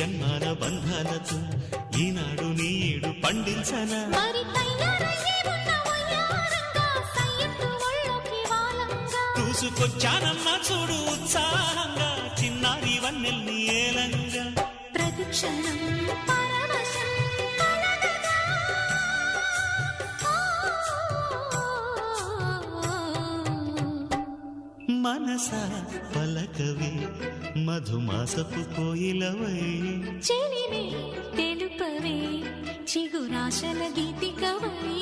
జన్మాల బంధాలతో ఈనాడు నీడు పండించనా చూసుకొచ్చానమ్మా చూడు ఉత్సాహంగా చిన్నారి వన్నెల్ని ఏలంగా ప్రతిక్షణం మనసా పలకవే మధుమాసపు కోయిలవై చెలిమే తెలుపవే చిగురాశల గీతికవై